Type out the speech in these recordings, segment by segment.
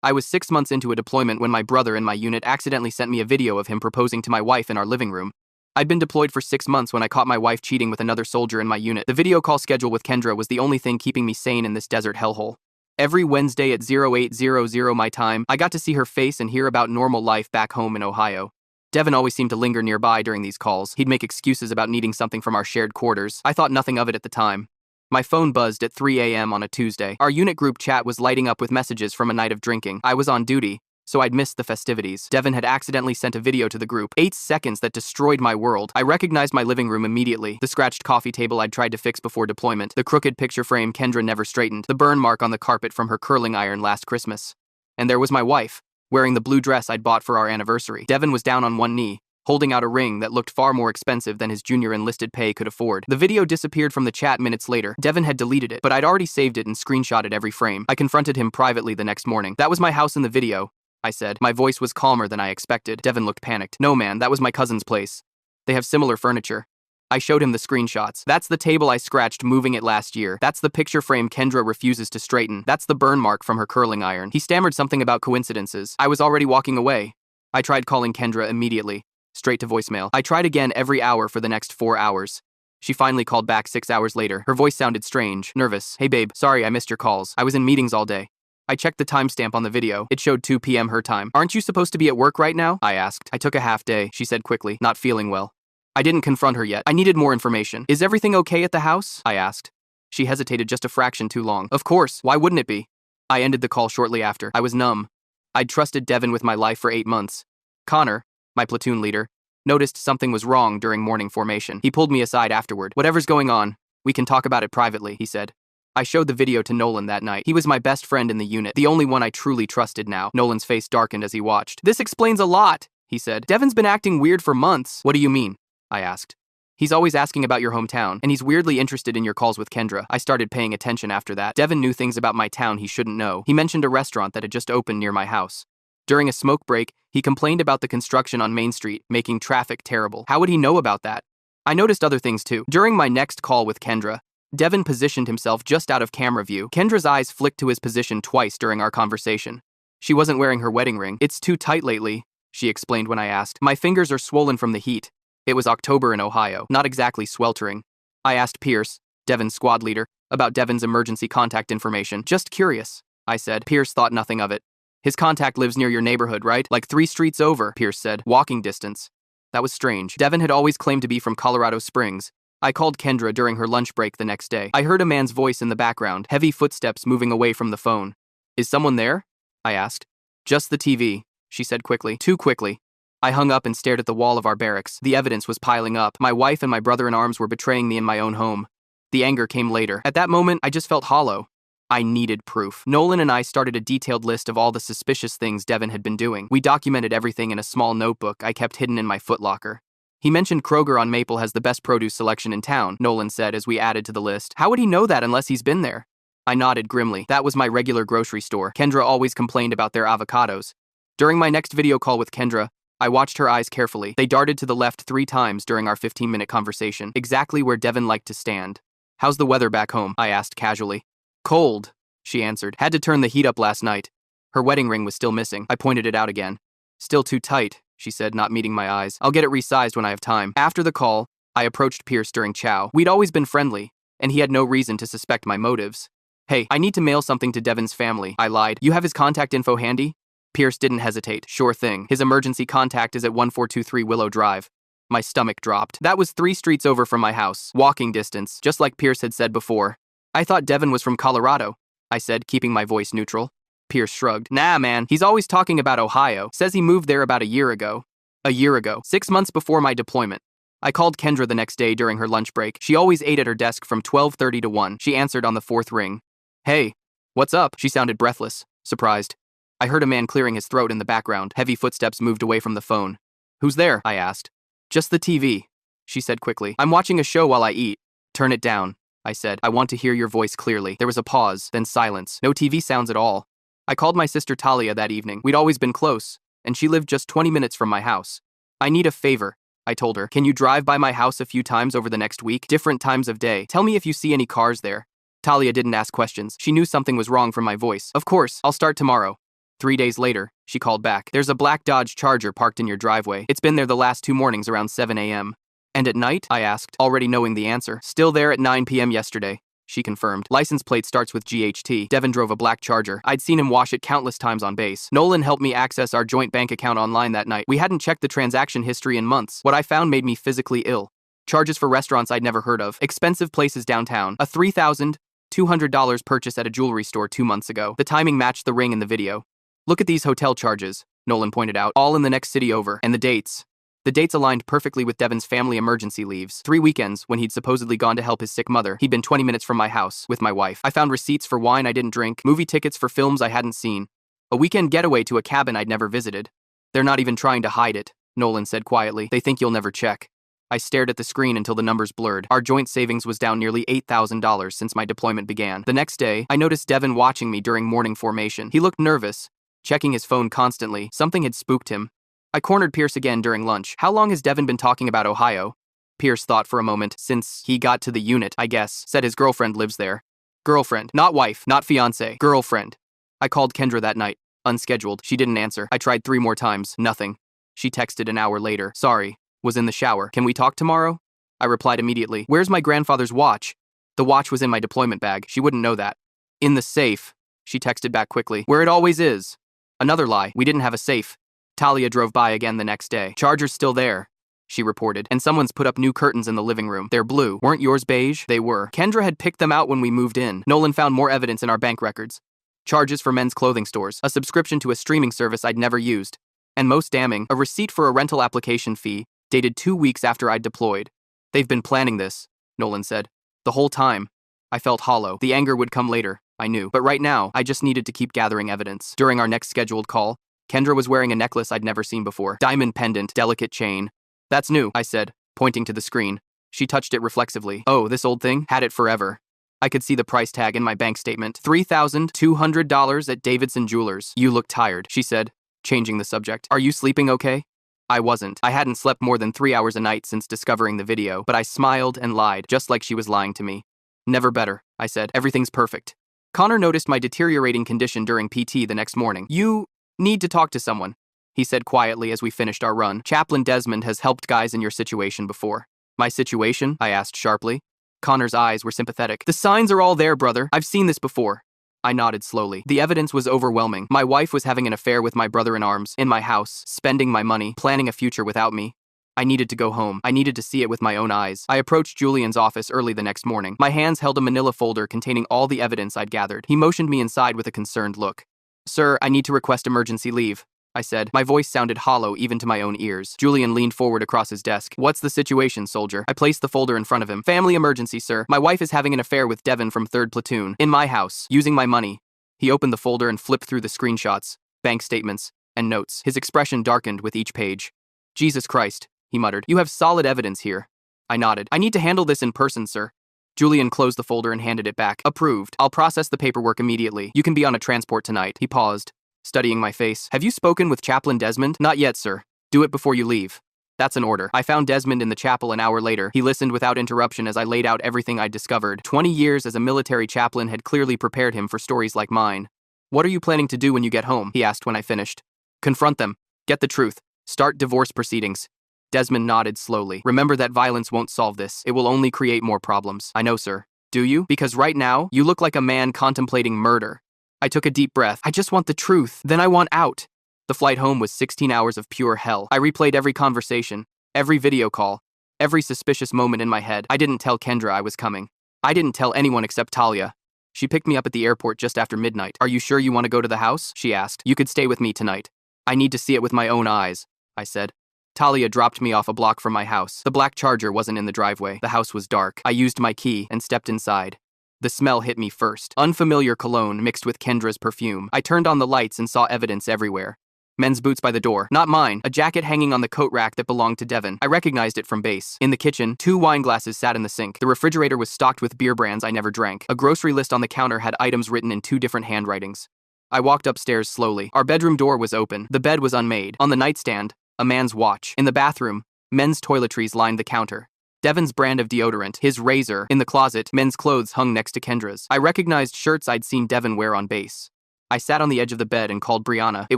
I was 6 months into a deployment when my brother in my unit accidentally sent me a video of him proposing to my wife in our living room. I'd been deployed for 6 months when I caught my wife cheating with another soldier in my unit. The video call schedule with Kendra was the only thing keeping me sane in this desert hellhole. Every Wednesday at 0800 my time, I got to see her face and hear about normal life back home in Ohio. Devin always seemed to linger nearby during these calls. He'd make excuses about needing something from our shared quarters. I thought nothing of it at the time. My phone buzzed at 3 a.m. on a Tuesday. Our unit group chat was lighting up with messages from a night of drinking. I was on duty, so I'd missed the festivities. Devin had accidentally sent a video to the group. 8 seconds that destroyed my world. I recognized my living room immediately. The scratched coffee table I'd tried to fix before deployment. The crooked picture frame Kendra never straightened. The burn mark on the carpet from her curling iron last Christmas. And there was my wife, wearing the blue dress I'd bought for our anniversary. Devin was down on one knee, holding out a ring that looked far more expensive than his junior enlisted pay could afford. The video disappeared from the chat minutes later. Devin had deleted it, but I'd already saved it and screenshotted every frame. I confronted him privately the next morning. "That was my house in the video," I said. My voice was calmer than I expected. Devin looked panicked. "No, man, that was my cousin's place. They have similar furniture." I showed him the screenshots. "That's the table I scratched moving it last year. That's the picture frame Kendra refuses to straighten. That's the burn mark from her curling iron." He stammered something about coincidences. I was already walking away. I tried calling Kendra immediately. Straight to voicemail. I tried again every hour for the next 4 hours. She finally called back 6 hours later. Her voice sounded strange, nervous. "Hey babe, sorry I missed your calls. I was in meetings all day." I checked the timestamp on the video. It showed 2 p.m. her time. "Aren't you supposed to be at work right now?" I asked. "I took a half day," she said quickly, not feeling well. I didn't confront her yet. I needed more information. "Is everything okay at the house?" I asked. She hesitated just a fraction too long. "Of course, why wouldn't it be?" I ended the call shortly after. I was numb. I'd trusted Devin with my life for 8 months. Connor, my platoon leader, noticed something was wrong during morning formation. He pulled me aside afterward. "Whatever's going on, we can talk about it privately," he said. I showed the video to Nolan that night. He was my best friend in the unit, the only one I truly trusted now. Nolan's face darkened as he watched. "This explains a lot," he said. "Devin's been acting weird for months." "What do you mean?" I asked. "He's always asking about your hometown, and he's weirdly interested in your calls with Kendra." I started paying attention after that. Devin knew things about my town he shouldn't know. He mentioned a restaurant that had just opened near my house. During a smoke break, he complained about the construction on Main Street, making traffic terrible. How would he know about that? I noticed other things too. During my next call with Kendra, Devin positioned himself just out of camera view. Kendra's eyes flicked to his position twice during our conversation. She wasn't wearing her wedding ring. "It's too tight lately," she explained when I asked. "My fingers are swollen from the heat." It was October in Ohio, not exactly sweltering. I asked Pierce, Devin's squad leader, about Devin's emergency contact information. "Just curious," I said. Pierce thought nothing of it. "His contact lives near your neighborhood, right? Like 3 streets over," Pierce said. "Walking distance." That was strange. Devin had always claimed to be from Colorado Springs. I called Kendra during her lunch break the next day. I heard a man's voice in the background, heavy footsteps moving away from the phone. "Is someone there?" I asked. "Just the TV," she said quickly. Too quickly. I hung up and stared at the wall of our barracks. The evidence was piling up. My wife and my brother-in-arms were betraying me in my own home. The anger came later. At that moment, I just felt hollow. I needed proof. Nolan and I started a detailed list of all the suspicious things Devin had been doing. We documented everything in a small notebook I kept hidden in my footlocker. "He mentioned Kroger on Maple has the best produce selection in town," Nolan said as we added to the list. "How would he know that unless he's been there?" I nodded grimly. That was my regular grocery store. Kendra always complained about their avocados. During my next video call with Kendra, I watched her eyes carefully. They darted to the left 3 times during our 15-minute conversation, exactly where Devin liked to stand. "How's the weather back home?" I asked casually. "Cold," she answered. "Had to turn the heat up last night." Her wedding ring was still missing. I pointed it out again. "Still too tight," she said, not meeting my eyes. "I'll get it resized when I have time." After the call, I approached Pierce during chow. We'd always been friendly, and he had no reason to suspect my motives. "Hey, I need to mail something to Devin's family," I lied. "You have his contact info handy?" Pierce didn't hesitate. "Sure thing. His emergency contact is at 1423 Willow Drive." My stomach dropped. That was 3 streets over from my house. Walking distance, just like Pierce had said before. "I thought Devin was from Colorado," I said, keeping my voice neutral. Pierce shrugged. "Nah, man, he's always talking about Ohio. Says he moved there about a year ago." A year ago, 6 months before my deployment. I called Kendra the next day during her lunch break. She always ate at her desk from 12:30 to 1. She answered on the 4th ring. "Hey, what's up?" She sounded breathless, surprised. I heard a man clearing his throat in the background. Heavy footsteps moved away from the phone. "Who's there?" I asked. "Just the TV," she said quickly. "I'm watching a show while I eat." "Turn it down," I said. "I want to hear your voice clearly." There was a pause, then silence. No TV sounds at all. I called my sister Talia that evening. We'd always been close, and she lived just 20 minutes from my house. "I need a favor," I told her. "Can you drive by my house a few times over the next week? Different times of day. Tell me if you see any cars there." Talia didn't ask questions. She knew something was wrong from my voice. "Of course, I'll start tomorrow." 3 days later, she called back. There's a black Dodge Charger parked in your driveway. It's been there the last 2 mornings around 7 a.m. And at night? I asked, already knowing the answer. Still there at 9 p.m. yesterday, she confirmed. License plate starts with GHT. Devin drove a black Charger. I'd seen him wash it countless times on base. Nolan helped me access our joint bank account online that night. We hadn't checked the transaction history in months. What I found made me physically ill. Charges for restaurants I'd never heard of. Expensive places downtown. A $3,200 purchase at a jewelry store 2 months ago. The timing matched the ring in the video. Look at these hotel charges, Nolan pointed out, all in the next city over, and the dates. The dates aligned perfectly with Devin's family emergency leaves. 3 weekends, when he'd supposedly gone to help his sick mother, he'd been 20 minutes from my house, with my wife. I found receipts for wine I didn't drink, movie tickets for films I hadn't seen, a weekend getaway to a cabin I'd never visited. They're not even trying to hide it, Nolan said quietly. They think you'll never check. I stared at the screen until the numbers blurred. Our joint savings was down nearly $8,000 since my deployment began. The next day, I noticed Devin watching me during morning formation. He looked nervous, checking his phone constantly. Something had spooked him. I cornered Pierce again during lunch. How long has Devin been talking about Ohio? Pierce thought for a moment. Since he got to the unit, I guess. Said his girlfriend lives there. Girlfriend. Not wife. Not fiance. Girlfriend. I called Kendra that night. Unscheduled. She didn't answer. I tried 3 more times. Nothing. She texted an hour later. Sorry. Was in the shower. Can we talk tomorrow? I replied immediately. Where's my grandfather's watch? The watch was in my deployment bag. She wouldn't know that. In the safe. She texted back quickly. Where it always is. Another lie. We didn't have a safe. Talia drove by again the next day. Charger's still there, she reported. And someone's put up new curtains in the living room. They're blue. Weren't yours beige? They were. Kendra had picked them out when we moved in. Nolan found more evidence in our bank records. Charges for men's clothing stores. A subscription to a streaming service I'd never used. And most damning, a receipt for a rental application fee, dated 2 weeks after I'd deployed. They've been planning this, Nolan said. The whole time. I felt hollow. The anger would come later, I knew. But right now, I just needed to keep gathering evidence. During our next scheduled call, Kendra was wearing a necklace I'd never seen before. Diamond pendant, delicate chain. That's new, I said, pointing to the screen. She touched it reflexively. Oh, this old thing? Had it forever. I could see the price tag in my bank statement. $3,200 at Davidson Jewelers. You look tired, she said, changing the subject. Are you sleeping okay? I wasn't. I hadn't slept more than 3 hours a night since discovering the video, but I smiled and lied, just like she was lying to me. Never better, I said. Everything's perfect. Connor noticed my deteriorating condition during PT the next morning. You need to talk to someone, he said quietly as we finished our run. Chaplain Desmond has helped guys in your situation before. My situation? I asked sharply. Connor's eyes were sympathetic. The signs are all there, brother. I've seen this before. I nodded slowly. The evidence was overwhelming. My wife was having an affair with my brother-in-arms, in my house, spending my money, planning a future without me. I needed to go home. I needed to see it with my own eyes. I approached Julian's office early the next morning. My hands held a manila folder containing all the evidence I'd gathered. He motioned me inside with a concerned look. Sir, I need to request emergency leave, I said. My voice sounded hollow even to my own ears. Julian leaned forward across his desk. What's the situation, soldier? I placed the folder in front of him. Family emergency, sir. My wife is having an affair with Devin from 3rd Platoon, in my house, using my money. He opened the folder and flipped through the screenshots, bank statements, and notes. His expression darkened with each page. Jesus Christ, he muttered. You have solid evidence here. I nodded. I need to handle this in person, sir. Julian closed the folder and handed it back. Approved. I'll process the paperwork immediately. You can be on a transport tonight. He paused, studying my face. Have you spoken with Chaplain Desmond? Not yet, sir. Do it before you leave. That's an order. I found Desmond in the chapel an hour later. He listened without interruption as I laid out everything I'd discovered. 20 years as a military chaplain had clearly prepared him for stories like mine. What are you planning to do when you get home? He asked when I finished. Confront them. Get the truth. Start divorce proceedings. Desmond nodded slowly. Remember that violence won't solve this. It will only create more problems. I know, sir. Do you? Because right now, you look like a man contemplating murder. I took a deep breath. I just want the truth. Then I want out. The flight home was 16 hours of pure hell. I replayed every conversation, every video call, every suspicious moment in my head. I didn't tell Kendra I was coming. I didn't tell anyone except Talia. She picked me up at the airport just after midnight. Are you sure you want to go to the house? She asked. You could stay with me tonight. I need to see it with my own eyes, I said. Talia dropped me off a block from my house. The black Charger wasn't in the driveway. The house was dark. I used my key and stepped inside. The smell hit me first. Unfamiliar cologne mixed with Kendra's perfume. I turned on the lights and saw evidence everywhere. Men's boots by the door. Not mine. A jacket hanging on the coat rack that belonged to Devin. I recognized it from base. In the kitchen, 2 wine glasses sat in the sink. The refrigerator was stocked with beer brands I never drank. A grocery list on the counter had items written in 2 different handwritings. I walked upstairs slowly. Our bedroom door was open. The bed was unmade. On the nightstand, a man's watch. In the bathroom, men's toiletries lined the counter. Devin's brand of deodorant, his razor. In the closet, men's clothes hung next to Kendra's. I recognized shirts I'd seen Devin wear on base. I sat on the edge of the bed and called Brianna. It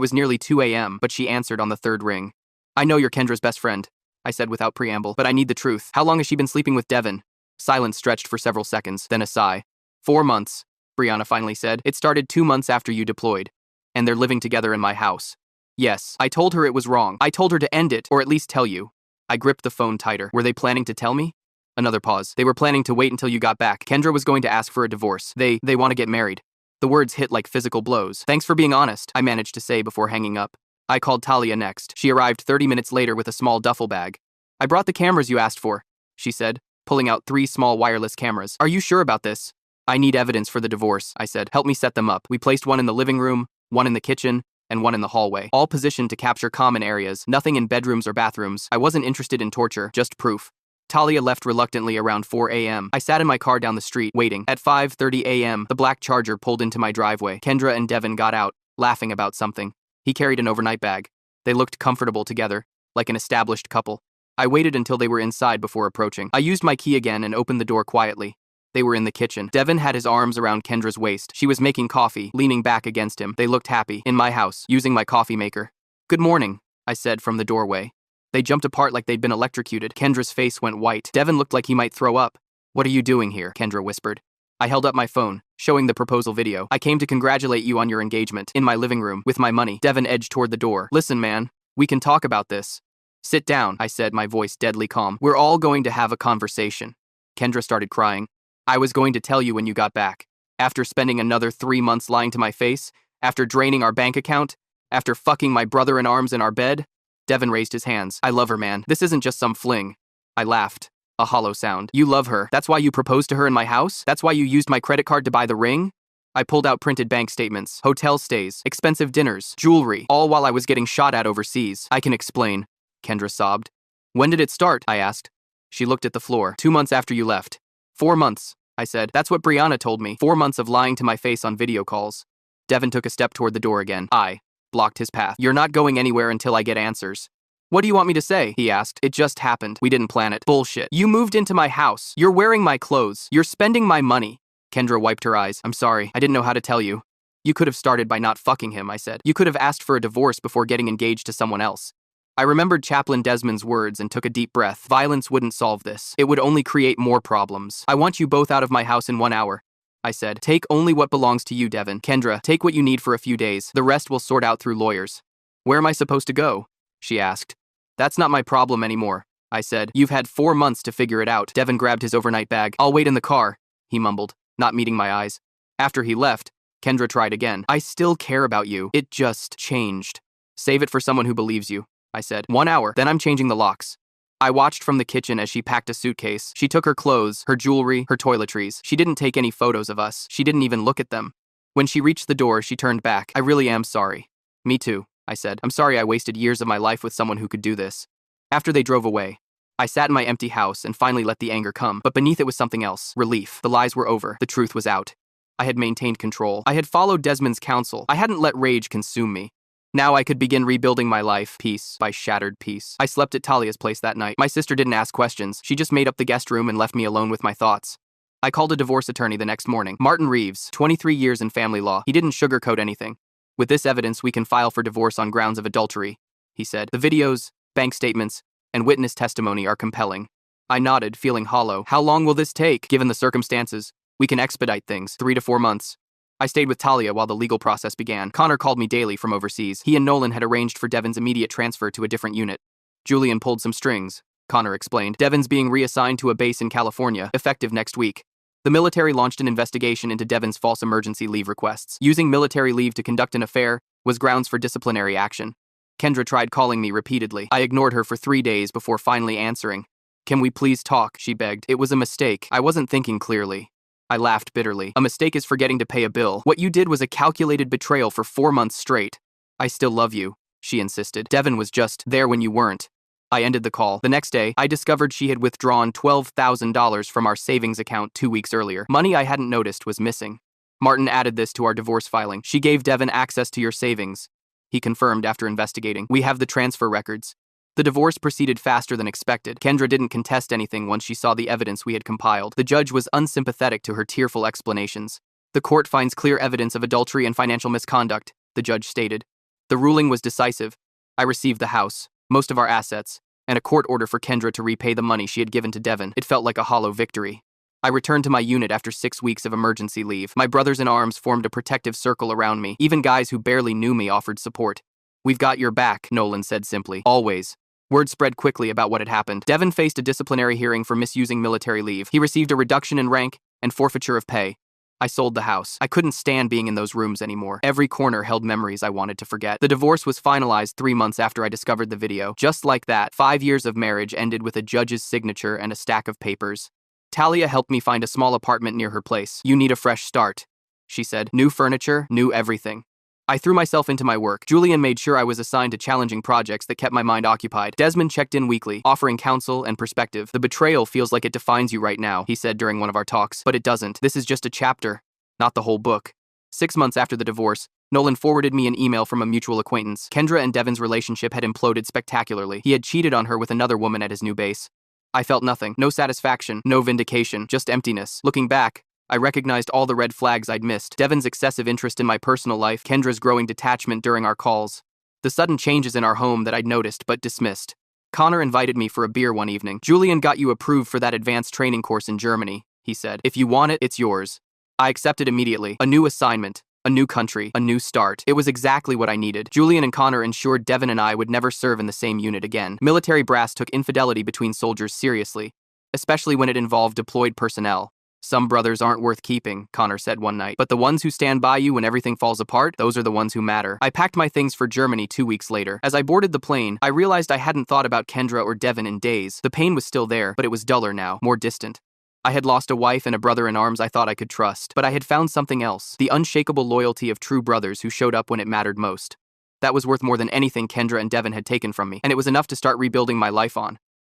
was nearly 2 a.m., but she answered on the third ring. I know you're Kendra's best friend, I said without preamble, but I need the truth. How long has she been sleeping with Devin? Silence stretched for several seconds, then a sigh. 4 months, Brianna finally said. It started 2 months after you deployed. And they're living together in my house. Yes, I told her it was wrong. I told her to end it, or at least tell you. I gripped the phone tighter. Were they planning to tell me? Another pause. They were planning to wait until you got back. Kendra was going to ask for a divorce. They want to get married. The words hit like physical blows. Thanks for being honest, I managed to say before hanging up. I called Talia next. She arrived 30 minutes later with a small duffel bag. I brought the cameras you asked for, she said, pulling out 3 small wireless cameras. Are you sure about this? I need evidence for the divorce, I said. Help me set them up. We placed one in the living room, one in the kitchen, and one in the hallway, all positioned to capture common areas, nothing in bedrooms or bathrooms. I wasn't interested in torture, just proof. Talia left reluctantly around 4 a.m. I sat in my car down the street, waiting. At 5:30 a.m., the black Charger pulled into my driveway. Kendra and Devin got out, laughing about something. He carried an overnight bag. They looked comfortable together, like an established couple. I waited until they were inside before approaching. I used my key again and opened the door quietly. They were in the kitchen. Devin had his arms around Kendra's waist. She was making coffee, leaning back against him. They looked happy. In my house, using my coffee maker. Good morning, I said from the doorway. They jumped apart like they'd been electrocuted. Kendra's face went white. Devin looked like he might throw up. What are you doing here? Kendra whispered. I held up my phone, showing the proposal video. I came to congratulate you on your engagement. In my living room, with my money. Devin edged toward the door. Listen, man, we can talk about this. Sit down, I said, my voice deadly calm. We're all going to have a conversation. Kendra started crying. I was going to tell you when you got back. After spending another 3 months lying to my face, after draining our bank account, after fucking my brother in arms in our bed. Devin raised his hands. I love her, man. This isn't just some fling. I laughed. A hollow sound. You love her. That's why you proposed to her in my house? That's why you used my credit card to buy the ring? I pulled out printed bank statements, hotel stays, expensive dinners, jewelry, all while I was getting shot at overseas. I can explain, Kendra sobbed. When did it start? I asked. She looked at the floor. 2 months after you left. 4 months, I said. That's what Brianna told me. 4 months of lying to my face on video calls. Devin took a step toward the door again. I blocked his path. You're not going anywhere until I get answers. What do you want me to say? He asked. It just happened. We didn't plan it. Bullshit. You moved into my house. You're wearing my clothes. You're spending my money. Kendra wiped her eyes. I'm sorry. I didn't know how to tell you. You could have started by not fucking him, I said. You could have asked for a divorce before getting engaged to someone else. I remembered Chaplain Desmond's words and took a deep breath. Violence wouldn't solve this. It would only create more problems. I want you both out of my house in 1 hour, I said. Take only what belongs to you, Devin. Kendra, take what you need for a few days. The rest we'll sort out through lawyers. Where am I supposed to go? She asked. That's not my problem anymore, I said. You've had 4 months to figure it out. Devin grabbed his overnight bag. I'll wait in the car, he mumbled, not meeting my eyes. After he left, Kendra tried again. I still care about you. It just changed. Save it for someone who believes you, I said. 1 hour, then I'm changing the locks. I watched from the kitchen as she packed a suitcase. She took her clothes, her jewelry, her toiletries. She didn't take any photos of us. She didn't even look at them. When she reached the door, she turned back. I really am sorry. Me too, I said. I'm sorry I wasted years of my life with someone who could do this. After they drove away, I sat in my empty house and finally let the anger come, but beneath it was something else. Relief. The lies were over. The truth was out. I had maintained control. I had followed Desmond's counsel. I hadn't let rage consume me. Now I could begin rebuilding my life, piece by shattered piece. I slept at Talia's place that night. My sister didn't ask questions. She just made up the guest room and left me alone with my thoughts. I called a divorce attorney the next morning. Martin Reeves, 23 years in family law. He didn't sugarcoat anything. With this evidence, we can file for divorce on grounds of adultery, he said. The videos, bank statements, and witness testimony are compelling. I nodded, feeling hollow. How long will this take? Given the circumstances, we can expedite things. 3 to 4 months. I stayed with Talia while the legal process began. Connor called me daily from overseas. He and Nolan had arranged for Devin's immediate transfer to a different unit. Julian pulled some strings, Connor explained. Devin's being reassigned to a base in California, effective next week. The military launched an investigation into Devin's false emergency leave requests. Using military leave to conduct an affair was grounds for disciplinary action. Kendra tried calling me repeatedly. I ignored her for 3 days before finally answering. Can we please talk? She begged. It was a mistake. I wasn't thinking clearly. I laughed bitterly. A mistake is forgetting to pay a bill. What you did was a calculated betrayal for 4 months straight. I still love you, she insisted. Devin was just there when you weren't. I ended the call. The next day, I discovered she had withdrawn $12,000 from our savings account 2 weeks earlier. Money I hadn't noticed was missing. Martin added this to our divorce filing. She gave Devin access to your savings, he confirmed after investigating. We have the transfer records. The divorce proceeded faster than expected. Kendra didn't contest anything once she saw the evidence we had compiled. The judge was unsympathetic to her tearful explanations. The court finds clear evidence of adultery and financial misconduct, the judge stated. The ruling was decisive. I received the house, most of our assets, and a court order for Kendra to repay the money she had given to Devin. It felt like a hollow victory. I returned to my unit after 6 weeks of emergency leave. My brothers in arms formed a protective circle around me. Even guys who barely knew me offered support. "We've got your back," Nolan said simply. "Always." Word spread quickly about what had happened. Devin faced a disciplinary hearing for misusing military leave. He received a reduction in rank and forfeiture of pay. I sold the house. I couldn't stand being in those rooms anymore. Every corner held memories I wanted to forget. The divorce was finalized 3 months after I discovered the video. Just like that, 5 years of marriage ended with a judge's signature and a stack of papers. Talia helped me find a small apartment near her place. "You need a fresh start," she said. "New furniture, new everything." I threw myself into my work. Julian made sure I was assigned to challenging projects that kept my mind occupied. Desmond checked in weekly, offering counsel and perspective. "The betrayal feels like it defines you right now," he said during one of our talks. "But it doesn't. This is just a chapter, not the whole book." 6 months after the divorce, Nolan forwarded me an email from a mutual acquaintance. Kendra and Devin's relationship had imploded spectacularly. He had cheated on her with another woman at his new base. I felt nothing. No satisfaction, no vindication, just emptiness. Looking back, I recognized all the red flags I'd missed. Devin's excessive interest in my personal life, Kendra's growing detachment during our calls, the sudden changes in our home that I'd noticed but dismissed. Connor invited me for a beer one evening. "Julian got you approved for that advanced training course in Germany," he said. "If you want it, it's yours." I accepted immediately. A new assignment, a new country, a new start. It was exactly what I needed. Julian and Connor ensured Devin and I would never serve in the same unit again. Military brass took infidelity between soldiers seriously, especially when it involved deployed personnel. "Some brothers aren't worth keeping," Connor said one night. "But the ones who stand by you when everything falls apart, those are the ones who matter." I packed my things for Germany 2 weeks later. As I boarded the plane, I realized I hadn't thought about Kendra or Devin in days. The pain was still there, but it was duller now, more distant. I had lost a wife and a brother in arms I thought I could trust, but I had found something else, the unshakable loyalty of true brothers who showed up when it mattered most. That was worth more than anything Kendra and Devin had taken from me, and it was enough to start rebuilding my life on.